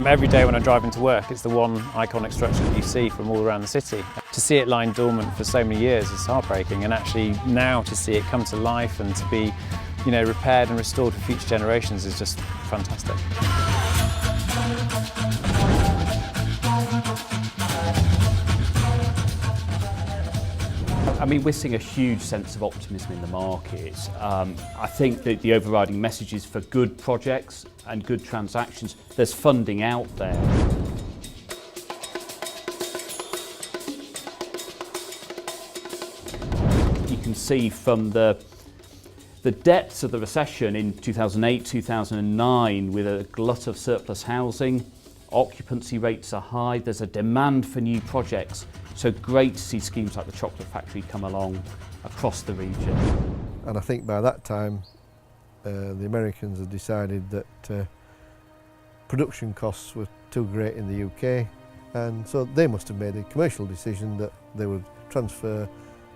Every day when I drive into work, it's the one iconic structure that you see from all around the city. To see it lying dormant for so many years is heartbreaking, and actually now to see it come to life and to be, repaired and restored for future generations is just fantastic. I mean, we're seeing a huge sense of optimism in the market. I think that the overriding message is for good projects and good transactions, there's funding out there. You can see from the depths of the recession in 2008, 2009, with a glut of surplus housing, occupancy rates are high, there's a demand for new projects. So great to see schemes like the Chocolate Factory come along across the region. And I think by that time the Americans had decided that production costs were too great in the UK, and so they must have made a commercial decision that they would transfer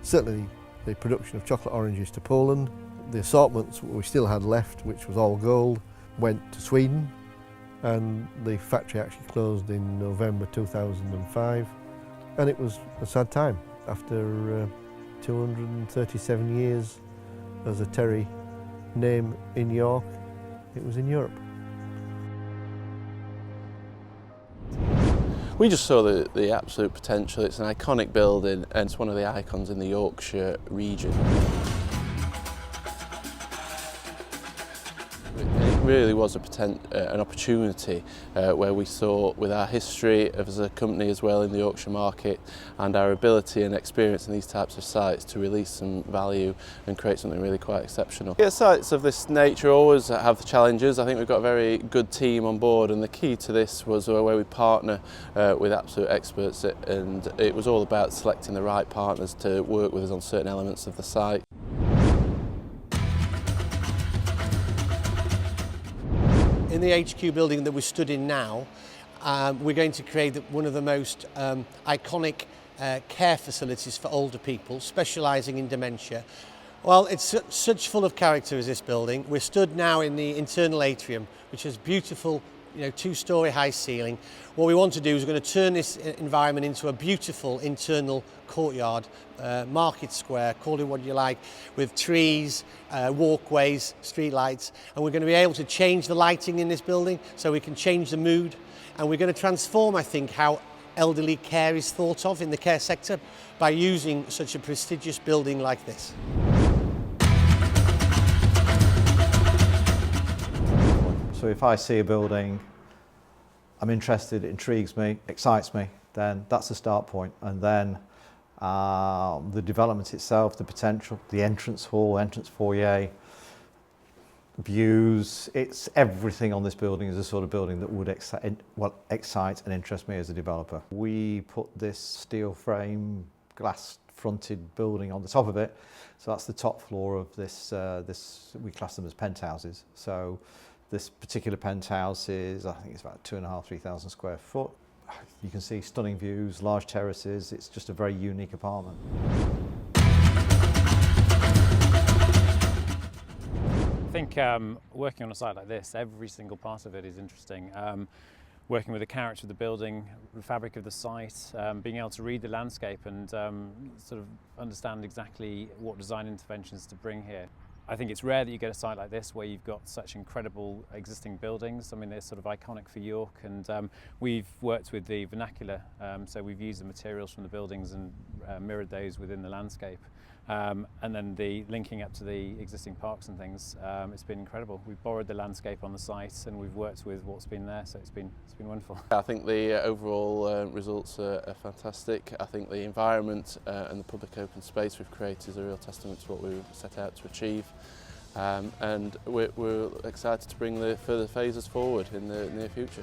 certainly the production of chocolate oranges to Poland. The assortments we still had left, which was all gold, went to Sweden, and the factory actually closed in November 2005. And it was a sad time. After 237 years as a Terry name in York, it was in Europe. We just saw the absolute potential. It's an iconic building and it's one of the icons in the Yorkshire region. It really was an opportunity where we saw, with our history as a company as well in the Yorkshire market and our ability and experience in these types of sites, to release some value and create something really quite exceptional. Yeah, sites of this nature always have challenges. I think we've got a very good team on board, and the key to this was where we partner with absolute experts, and it was all about selecting the right partners to work with us on certain elements of the site. In the HQ building that we stood in now, we're going to create one of the most iconic care facilities for older people, specialising in dementia. Well, it's such full of character as this building. We're stood now in the internal atrium, which has beautiful, two-storey high ceiling. What we want to do is we're going to turn this environment into a beautiful internal courtyard, market square, call it what you like, with trees, walkways, street lights, and we're going to be able to change the lighting in this building so we can change the mood, and we're going to transform, I think, how elderly care is thought of in the care sector by using such a prestigious building like this. So if I see a building I'm interested, it intrigues me, excites me, then that's the start point. And then the development itself, the potential, the entrance hall, entrance foyer, views, it's everything on this building is the sort of building that would excite and interest me as a developer. We put this steel frame, glass fronted building on the top of it. So that's the top floor of this, we class them as penthouses. So this particular penthouse is, I think it's about 2,500–3,000 square foot. You can see stunning views, large terraces. It's just a very unique apartment. I think working on a site like this, every single part of it is interesting. Working with the character of the building, the fabric of the site, being able to read the landscape and sort of understand exactly what design interventions to bring here. I think it's rare that you get a site like this where you've got such incredible existing buildings. I mean, they're sort of iconic for York, and we've worked with the vernacular, so we've used the materials from the buildings and mirrored those within the landscape. And then the linking up to the existing parks and things, it's been incredible. We've borrowed the landscape on the site and we've worked with what's been there, so it's been wonderful. I think the overall results are fantastic. I think the environment and the public open space we've created is a real testament to what we set out to achieve. And we're excited to bring the further phases forward in the near future.